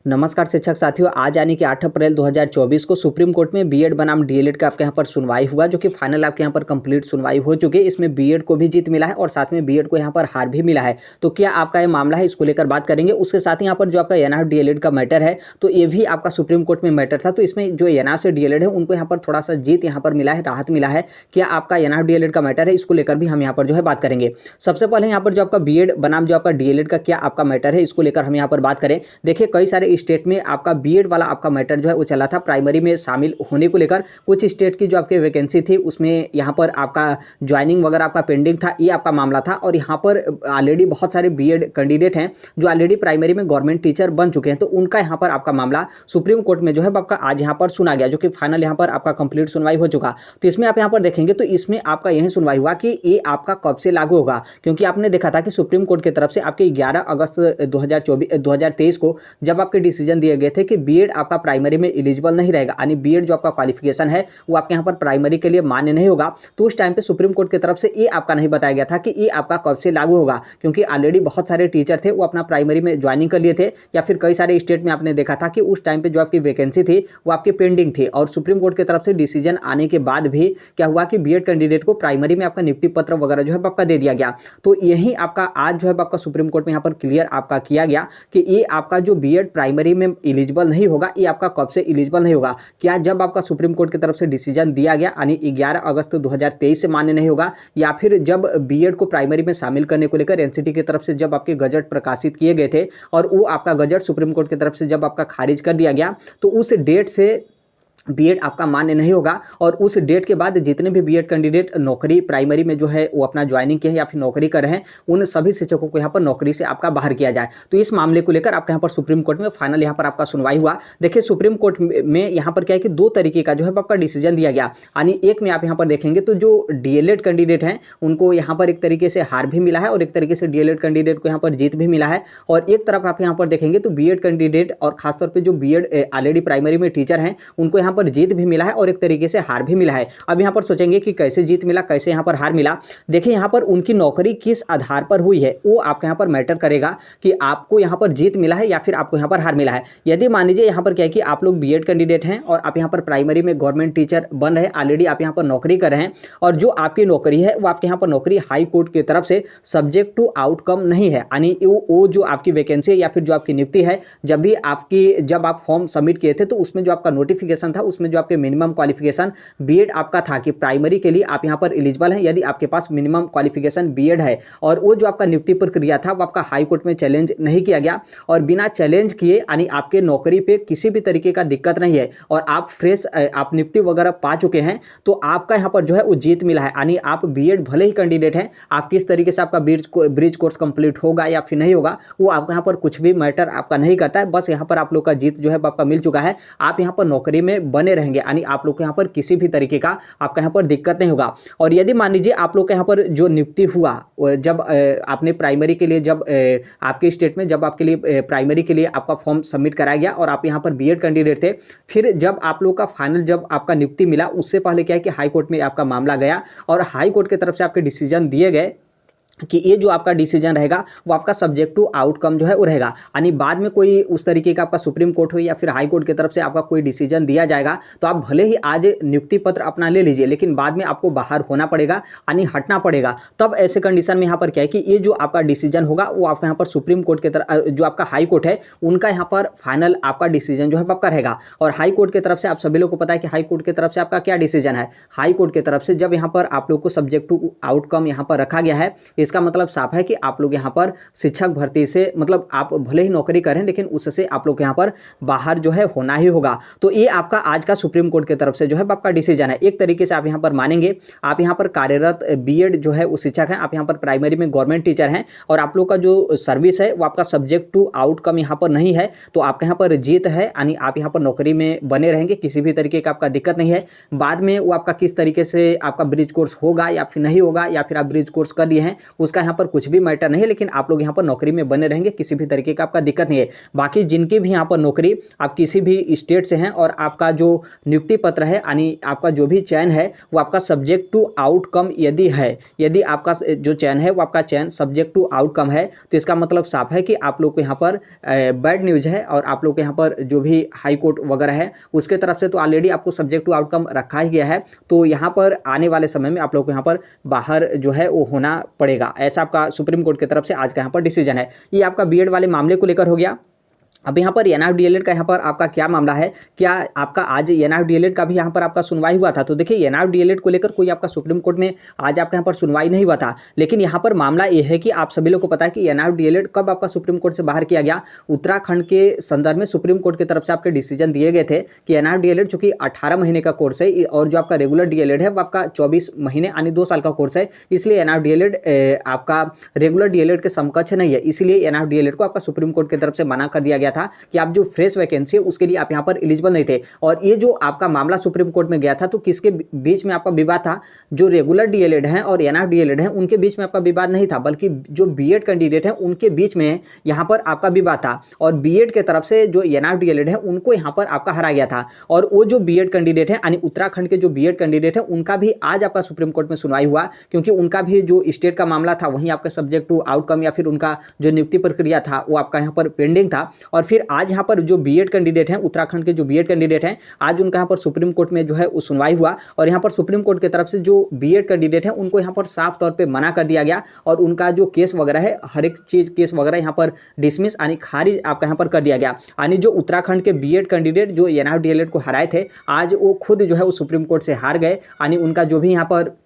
नमस्कार शिक्षक साथियों, आज यानी कि 8 अप्रैल 2024 को सुप्रीम कोर्ट में बीएड बनाम डीएलएड का आपके यहाँ पर सुनवाई हुआ, जो कि फाइनल आपके यहाँ पर कंप्लीट सुनवाई हो चुकी है। इसमें बीएड को भी जीत मिला है और साथ में बीएड को यहाँ पर हार भी मिला है। तो क्या आपका ये मामला है, इसको लेकर बात करेंगे। उसके साथ ही यहाँ पर जो आपका एनआर डीएलएड का मैटर है, तो ये भी आपका सुप्रीम कोर्ट में मैटर था। तो इसमें जो एनआर से डीएलएड है उनको यहाँ पर थोड़ा सा जीत यहाँ पर मिला है, राहत मिला है। क्या आपका एनआर डीएलएड का मैटर है, इसको लेकर भी हम यहाँ पर जो है बात करेंगे। सबसे पहले यहाँ पर जो आपका बीएड बनाम जो आपका डीएलएड का क्या आपका मैटर है, इसको लेकर हम यहाँ पर बात करें। देखिए, कई सारे स्टेट में आपका बीएड वाला आपका मैटर जो है वो चला था, प्राइमरी में शामिल होने को लेकर। कुछ स्टेट की जो आपकी वैकेंसी थी उसमें यहाँ पर आपका ज्वाइनिंग वगैरह आपका पेंडिंग था, ये आपका मामला था। और यहाँ पर ऑलरेडी बहुत सारे बीएड कैंडिडेट हैं जो ऑलरेडी प्राइमरी में गवर्नमेंट टीचर बन चुके हैं, तो उनका यहाँ पर आपका मामला सुप्रीम कोर्ट में जो है आपका आज यहाँ पर सुना गया, जो कि फाइनल यहाँ पर आपका कंप्लीट सुनवाई हो चुका। तो इसमें आप यहाँ पर देखेंगे तो इसमें आपका यही सुनवाई हुआ कि ये आपका कब से लागू होगा, क्योंकि आपने देखा था कि सुप्रीम कोर्ट की तरफ से आपके 11 अगस्त 2023 को जब आपके डिसीजन दिए गए थे कि बीएड आपका प्राइमरी में एलिजिबल नहीं रहेगा, यानी बीएड जो आपका क्वालिफिकेशन है वो आपके यहाँ पर प्राइमरी के लिए मान्य नहीं होगा। तो उस टाइम पे सुप्रीम कोर्ट की तरफ से ये आपका नहीं बताया गया था कि ये आपका कब से लागू होगा, क्योंकि ऑलरेडी बहुत सारे टीचर थे वो अपना प्राइमरी में ज्वाइनिंग कर लिए थे, या फिर कई सारे स्टेट में आपने देखा था कि उस टाइम पे जो आपकी वैकेंसी थी वो आपकी पेंडिंग थी। और सुप्रीम कोर्ट की तरफ से डिसीजन आने के बाद भी क्या हुआ कि बीएड कैंडिडेट को प्राइमरी में आपका नियुक्ति पत्र वगैरह जो है आपका दे दिया गया। तो यही आपका आज जो है आपका सुप्रीम कोर्ट में यहाँ पर क्लियर आपका किया गया कि ये आपका जो बीएड प्राइमरी में एलिजिबल नहीं होगा, ये आपका कब से एलिजिबल नहीं होगा। क्या जब आपका सुप्रीम कोर्ट की तरफ से डिसीजन दिया गया यानी 11 अगस्त 2023 से मान्य नहीं होगा, या फिर जब बीएड को प्राइमरी में शामिल करने को लेकर एनसीटी की तरफ से जब आपके गजट प्रकाशित किए गए थे और वो आपका गजट सुप्रीम कोर्ट की तरफ से जब आपका खारिज कर दिया गया, तो उस डेट से बीएड आपका मान्य नहीं होगा। और उस डेट के बाद जितने भी बीएड कैंडिडेट नौकरी प्राइमरी में जो है वो अपना ज्वाइनिंग किए हैं या फिर नौकरी कर रहे हैं, उन सभी शिक्षकों को यहाँ पर नौकरी से आपका बाहर किया जाए। तो इस मामले को लेकर आपका यहाँ पर सुप्रीम कोर्ट में फाइनल यहाँ पर आपका सुनवाई हुआ। देखिए, सुप्रीम कोर्ट में यहाँ पर क्या है कि दो तरीके का जो है आपका डिसीजन दिया गया, यानी एक में आप यहाँ पर देखेंगे तो जो डीएलएड कैंडिडेट हैं उनको यहाँ पर एक तरीके से हार भी मिला है और एक तरीके से डीएलएड कैंडिडेट को यहाँ पर जीत भी मिला है। और एक तरफ आप यहाँ पर देखेंगे तो बीएड कैंडिडेट और खासतौर पर जो बीएड ऑलरेडी प्राइमरी में टीचर हैं उनको यहाँ पर जीत भी मिला है और एक तरीके से हार भी मिला है। अब यहाँ पर सोचेंगे कि कैसे जीत मिला, कैसे यहाँ पर हार मिला। देखिए, यहाँ पर उनकी नौकरी किस आधार पर हुई है वो आपके यहाँ पर मैटर करेगा कि आपको यहाँ पर जीत मिला है या फिर आपको यहाँ पर हार मिला है। यदि मान लीजिए यहाँ पर क्या है कि आप लोग बीएड कैंडिडेट हैं और आप यहाँ पर प्राइमरी में गवर्नमेंट टीचर बन रहे हैं, ऑलरेडी आप यहाँ पर नौकरी कर रहे हैं, और जो आपकी नौकरी है वो आपके यहाँ पर नौकरी हाई कोर्ट की तरफ से सब्जेक्ट टू आउटकम नहीं है, यानी वो जो आपकी वैकेंसी है या फिर जो आपकी नियुक्ति है, जब आप फॉर्म सबमिट किए थे तो उसमें जो आपका नोटिफिकेशन था उसमें जो आपके मिनिमम क्वालिफिकेशन बीएड आपका था कि प्राइमरी के लिए आप यहां पर एलिजिबल हैं यदि आपके पास मिनिमम क्वालिफिकेशन बीएड है। और वो जो आपका नियुक्ति प्रक्रिया था वो आपका हाई कोर्ट में चैलेंज नहीं किया गया, और बिना चैलेंज किए यानी आपके नौकरी पे किसी भी तरीके का दिक्कत नहीं है और आप फ्रेश आप नियुक्ति वगैरह पा चुके हैं, तो आपका यहाँ पर जो है वो जीत मिला है। यानी आप बीएड भले ही कैंडिडेट हैं, आप किस तरीके से आपका ब्रिज कोर्स कंप्लीट होगा या फिर नहीं होगा वो आपका यहाँ पर कुछ भी मैटर आपका नहीं करता है। बस यहाँ पर आप लोग का जीत जो है आपका मिल चुका है, आप यहाँ पर नौकरी में बने रहेंगे, यानी आप लोग को यहाँ पर किसी भी तरीके का आपका यहाँ पर दिक्कत नहीं होगा। और यदि मान लीजिए आप लोग के यहाँ पर जो नियुक्ति हुआ, जब आपने प्राइमरी के लिए जब आपके स्टेट में जब आपके लिए प्राइमरी के लिए आपका फॉर्म सबमिट कराया गया और आप यहाँ पर बीएड कैंडिडेट थे, फिर जब आप लोग का फाइनल जब आपका नियुक्ति मिला उससे पहले क्या है कि हाई कोर्ट में आपका मामला गया और हाई कोर्ट की तरफ से आपके डिसीजन दिए गए कि ये जो आपका डिसीजन रहेगा वो आपका सब्जेक्ट टू आउटकम जो है वो रहेगा। यानी बाद में कोई उस तरीके का आपका सुप्रीम कोर्ट हो या फिर हाई कोर्ट की तरफ से आपका कोई डिसीजन दिया जाएगा तो आप भले ही आज नियुक्ति पत्र अपना ले लीजिए, लेकिन बाद में आपको बाहर होना पड़ेगा, यानी हटना पड़ेगा। तब ऐसे कंडीशन में यहाँ पर क्या है कि ये जो आपका डिसीजन होगा वो आपका यहाँ पर सुप्रीम कोर्ट की तरफ जो आपका हाई कोर्ट है उनका यहाँ पर फाइनल आपका डिसीजन जो है आपका रहेगा। और हाई कोर्ट की तरफ से आप सभी लोग को पता है कि हाई कोर्ट की तरफ से आपका क्या डिसीजन है। हाई कोर्ट की तरफ से जब यहाँ पर आप लोग को सब्जेक्ट टू आउटकम यहाँ पर रखा गया है, इसका मतलब साफ है कि आप लोग यहाँ पर शिक्षक भर्ती से मतलब आप भले ही नौकरी करें लेकिन उससे आप लोग यहाँ पर बाहर जो है होना ही होगा। तो ये आपका आज का सुप्रीम कोर्ट की तरफ से जो है आपका डिसीजन है। एक तरीके से आप यहाँ पर मानेंगे, आप यहाँ पर कार्यरत बीएड जो है वो शिक्षक हैं, आप यहाँ पर प्राइमरी में गवर्नमेंट टीचर हैं और आप लोग का जो सर्विस है वो आपका सब्जेक्ट टू आउटकम यहाँ पर नहीं है, तो आपका यहाँ पर जीत है, यानी आप यहाँ पर नौकरी में बने रहेंगे, किसी भी तरीके का आपका दिक्कत नहीं है। बाद में वो आपका किस तरीके से आपका ब्रिज कोर्स होगा या फिर नहीं होगा या फिर आप ब्रिज कोर्स कर लिए हैं उसका यहाँ पर कुछ भी मैटर नहीं है, लेकिन आप लोग यहाँ पर नौकरी में बने रहेंगे, किसी भी तरीके का आपका दिक्कत नहीं है। बाकी जिनकी भी यहाँ पर नौकरी आप किसी भी स्टेट से हैं और आपका जो नियुक्ति पत्र है यानी आपका जो भी चयन है वो आपका सब्जेक्ट टू आउटकम यदि है, यदि आपका जो चयन है वो आपका चयन सब्जेक्ट टू आउटकम है, तो इसका मतलब साफ है कि आप लोग को यहाँ पर बैड न्यूज है और आप लोग के यहाँ पर जो भी हाई कोर्ट वगैरह है उसके तरफ से तो ऑलरेडी आपको सब्जेक्ट टू आउटकम रखा ही गया है। तो यहाँ पर आने वाले समय में आप लोग को यहाँ पर बाहर जो है वो होना पड़ेगा, ऐसा आपका सुप्रीम कोर्ट की तरफ से आज का यहाँ पर डिसीजन है। ये आपका बीएड वाले मामले को लेकर हो गया। अब यहाँ पर एनआईएफ डीएलएड का यहाँ पर आपका क्या मामला है, क्या आपका आज एनआईएफ डीएलएड का भी यहाँ पर आपका सुनवाई हुआ था। तो देखिए एनआईएफ डीएलएड को लेकर कोई आपका सुप्रीम कोर्ट में आज आपका यहाँ पर सुनवाई नहीं हुआ था, लेकिन यहाँ पर मामला ये है कि आप सभी लोग को पता है कि एनआईएफ डीएलएड कब आपका सुप्रीम कोर्ट से बाहर किया गया। उत्तराखंड के संदर्भ में सुप्रीम कोर्ट की तरफ से आपके डिसीजन दिए गए थे कि एनआईएफ डीएलएड चूंकि 18 महीने का कोर्स है और जो आपका रेगुलर डीएलएड है वो आपका 24 महीने यानी 2 साल का कोर्स है, इसलिए एनआईएफ डीएलएड आपका रेगुलर डीएलएड के समकक्ष नहीं है। इसलिए एनआईएफ डीएलएड को आपका सुप्रीम कोर्ट की तरफ से मना कर दिया गया था कि आप जो फ्रेश वैकेंसी है उसके लिए आप यहाँ पर एलिजिबल नहीं थे। और ये जो आपका मामला सुप्रीम कोर्ट में गया था तो किसके बीच में आपका विवाद था, जो रेगुलर डीएलएड हैं और एनआईएफ डीएलएड हैं उनके बीच में आपका विवाद नहीं था, बल्कि जो बीएड कैंडिडेट हैं उनके बीच में यहाँ पर आपका विवाद था। और बीएड के तरफ से जो एनआईएफ डीएलएड है उनको यहाँ पर आपका हराया गया था। और वो जो बीएड कैंडिडेट है यानी उत्तराखंड के जो बीएड कैंडिडेट है उनका भी आज आपका सुप्रीम कोर्ट में सुनवाई हुआ, क्योंकि उनका भी जो स्टेट का मामला था वहीं आपका सब्जेक्ट टू आउटकम या फिर उनका जो नियुक्ति प्रक्रिया था वो आपका यहाँ पर पेंडिंग था। और फिर आज यहाँ पर जो बीएड कैंडिडेट हैं उत्तराखंड के जो बीएड कैंडिडेट हैं आज उनका यहाँ पर सुप्रीम कोर्ट में जो है वो सुनवाई हुआ। और यहाँ पर सुप्रीम कोर्ट की तरफ से जो बीएड कैंडिडेट हैं उनको यहाँ पर साफ तौर पे मना कर दिया गया और उनका जो केस वगैरह है हर एक चीज़ केस वगैरह यहाँ पर डिसमिस यानी खारिज आपका यहाँ पर कर दिया गया। यानी जो उत्तराखंड के बीएड कैंडिडेट जो एनआईएफ डीएलएड को हराए थे आज वो खुद जो है वो सुप्रीम कोर्ट से हार गए, यानी उनका जो भी यहाँ पर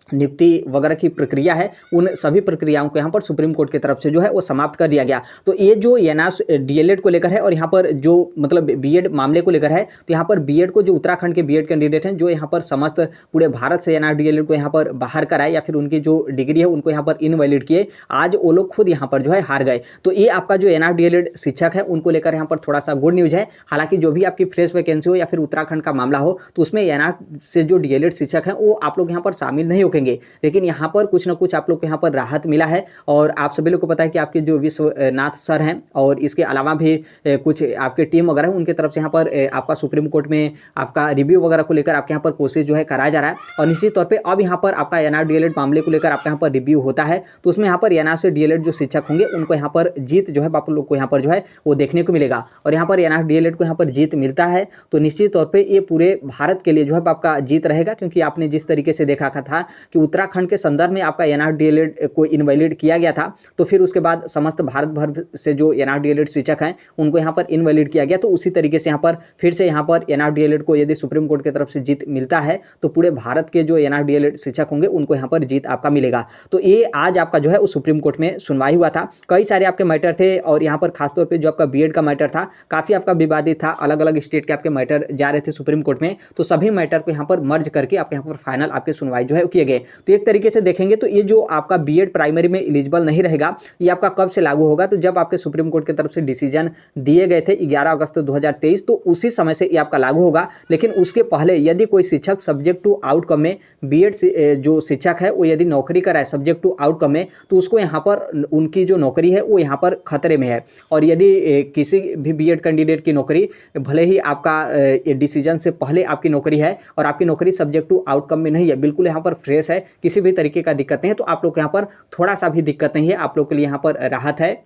नियुक्ति वगैरह की प्रक्रिया है उन सभी प्रक्रियाओं को यहाँ पर सुप्रीम कोर्ट की तरफ से जो है वो समाप्त कर दिया गया। तो ये जो एनआईएफ डीएलएड को लेकर है और यहाँ पर जो मतलब बीएड मामले को लेकर है, तो यहाँ पर बीएड को जो उत्तराखंड के बीएड कैंडिडेट हैं जो यहाँ पर समस्त पूरे भारत से एनआईएफ डीएलएड को यहाँ पर बाहर कराए या फिर उनकी जो डिग्री है उनको यहाँ पर इनवैलिड किए, आज वो लोग खुद यहाँ पर जो है हार गए। तो ये आपका जो एनआईएफ डीएलएड शिक्षक है उनको लेकर यहाँ पर थोड़ा सा गुड न्यूज़ है। हालांकि जो भी आपकी फ्रेश वैकेंसी हो या फिर उत्तराखंड का मामला हो तो उसमें एनआईएफ से जो डीएलएड शिक्षक हैं वो आप लोग यहाँ पर शामिल नहीं होंगे, लेकिन यहाँ पर कुछ ना कुछ आप लोग को यहाँ पर राहत मिला है। और आप सभी लोग को पता है कि आपके जो विश्वनाथ सर हैं और इसके अलावा भी कुछ आपके टीम वगैरह उनकी तरफ से यहाँ पर आपका सुप्रीम कोर्ट में आपका रिव्यू वगैरह को लेकर आपके यहाँ पर कोशिश जो है कराया जा रहा है। और निश्चित तौर पर अब यहाँ पर आपका एनआईएफ डीएलएड मामले को लेकर आपका यहाँ पर रिव्यू होता है तो उसमें यहाँ पर एनआईएफ से डीएलएड जो शिक्षक होंगे उनको यहाँ पर जीत जो है आप लोग को यहाँ पर जो है वो देखने को मिलेगा। और यहाँ पर एनआईएफ डीएलएड को यहाँ पर जीत मिलता है तो निश्चित तौर पर ये पूरे भारत के लिए जो है आपका जीत रहेगा, क्योंकि आपने जिस तरीके से देखा था कि उत्तराखंड के संदर्भ में आपका एनआईएफ डीएलएड को इनवैलिड किया गया था, तो फिर उसके बाद समस्त भारत भर से जो एनआईएफ डीएलएड शिक्षक हैं उनको यहाँ पर इनवैलिड किया गया। तो उसी तरीके से यहाँ पर फिर से यहाँ पर एनआईएफ डीएलएड को यदि सुप्रीम कोर्ट की तरफ से जीत मिलता है तो पूरे भारत के जो एनआईएफ डीएलएड शिक्षक होंगे उनको यहाँ पर जीत आपका मिलेगा। तो ये आज आपका जो है उस सुप्रीम कोर्ट में सुनवाई हुआ था। कई सारे आपके मैटर थे और यहाँ पर खासतौर पर जो आपका बीएड का मैटर था काफ़ी आपका विवादित था, अलग अलग स्टेट के आपके मैटर जा रहे थे सुप्रीम कोर्ट में, तो सभी मैटर को यहाँ पर मर्ज करके आपके यहाँ पर फाइनल आपके सुनवाई जो है किए गए। तो एक तरीके से देखेंगे तो ये जो आपका बीएड प्राइमरी में एलिजिबल नहीं रहेगा ये आपका कब से लागू होगा, तो जब आपके सुप्रीम कोर्ट की तरफ से डिसीजन दिए गए थे 11 अगस्त 2023 तो उसी समय से ये आपका लागू होगा। लेकिन उसके पहले यदि कोई शिक्षक सब्जेक्ट टू आउटकम में बीएड जो शिक्षक है वो यदि नौकरी कराए सब्जेक्ट टू आउटकम में तो उसको यहाँ पर उनकी जो नौकरी है वो यहाँ पर खतरे में है। और यदि किसी भी बीएड कैंडिडेट की नौकरी भले ही आपका डिसीजन से पहले आपकी नौकरी है और आपकी नौकरी सब्जेक्ट टू आउटकम में नहीं है, बिल्कुल यहाँ पर फ्रेश है, किसी भी तरीके का दिक्कत नहीं है, तो आप लोग यहाँ पर थोड़ा सा भी दिक्कत नहीं है, आप लोग के लिए यहाँ पर राहत है।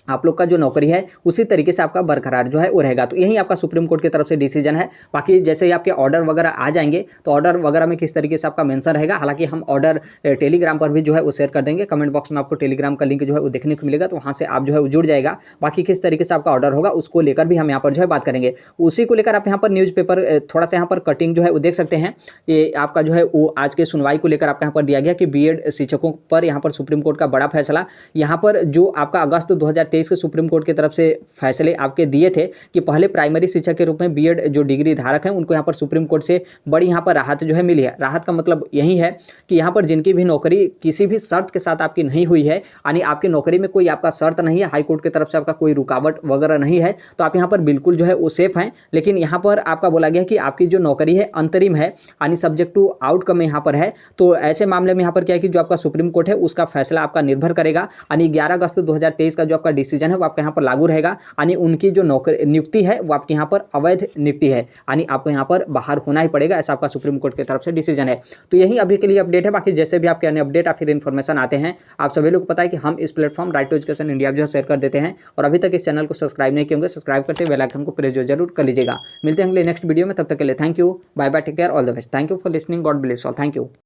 आप लोग का जो नौकरी है उसी तरीके से आपका बरकरार जो है वो रहेगा। तो यही आपका सुप्रीम कोर्ट की तरफ से डिसीजन है। बाकी जैसे ही आपके ऑर्डर वगैरह आ जाएंगे तो ऑर्डर वगैरह में किस तरीके से आपका मेंशन रहेगा, हालांकि हम ऑर्डर टेलीग्राम पर भी जो है वो शेयर कर देंगे, कमेंट बॉक्स में आपको टेलीग्राम का लिंक जो है वो देखने को मिलेगा, तो वहाँ से आप जो है वो जुड़ जाएगा। बाकी किस तरीके से आपका ऑर्डर होगा उसको लेकर भी हम यहाँ पर जो है बात करेंगे। उसी को लेकर आप यहाँ पर न्यूज़पेपर थोड़ा सा यहाँ पर कटिंग जो है वो देख सकते हैं। ये आपका जो है वो आज के सुनवाई को लेकर आपका यहाँ पर दिया गया कि बीएड शिक्षकों पर यहाँ पर सुप्रीम कोर्ट का बड़ा फैसला। यहाँ पर जो आपका अगस्त 2023 के सुप्रीम कोर्ट की तरफ से फैसले आपके दिए थे कि पहले प्राइमरी शिक्षक के रूप में बीएड जो डिग्री धारक हैं उनको यहाँ पर सुप्रीम कोर्ट से बड़ी यहाँ पर राहत जो है मिली है। राहत का मतलब यही है कि यहाँ पर जिनकी भी नौकरी किसी भी शर्त के साथ आपकी नहीं हुई है, यानी आपकी नौकरी में कोई आपका शर्त नहीं है, हाई कोर्ट की तरफ से आपका कोई रुकावट वगैरह नहीं है, तो आप यहाँ पर बिल्कुल जो है वो सेफ हैं। लेकिन यहाँ पर आपका बोला गया कि आपकी जो नौकरी है अंतरिम है, यानी सब्जेक्ट टू आउटकम यहाँ पर है। तो ऐसे मामले में यहाँ पर क्या है कि जो आपका सुप्रीम कोर्ट है उसका फैसला आपका निर्भर करेगा, यानी 11 अगस्त 2023 का जो आपका डिसीजन है वो आपके यहाँ पर लागू रहेगा, यानी उनकी जो नौकरी नियुक्ति है वो आपके यहाँ पर अवैध नियुक्ति है, यानी आपको यहाँ पर बाहर होना ही पड़ेगा, ऐसा आपका सुप्रीम कोर्ट की तरफ से डिसीजन है। तो यही अभी के लिए अपडेट है। बाकी जैसे भी आपके अन्य अपडेट या फिर इन्फॉर्मेशन आते हैं, आप सभी लोग को पता है कि हम इस platform right to education India जो है शेयर कर देते हैं। और अभी तक इस चैनल को सब्सक्राइब नहीं किए होंगे, सब्सक्राइब करते बेल आइकन को प्रेस जरूर कर लीजिएगा। मिलते हैं अगले नेक्स्ट वीडियो में, तब तक के लिए thank you, bye bye, take care, all the best. Thank you for listening, God bless all, thank you.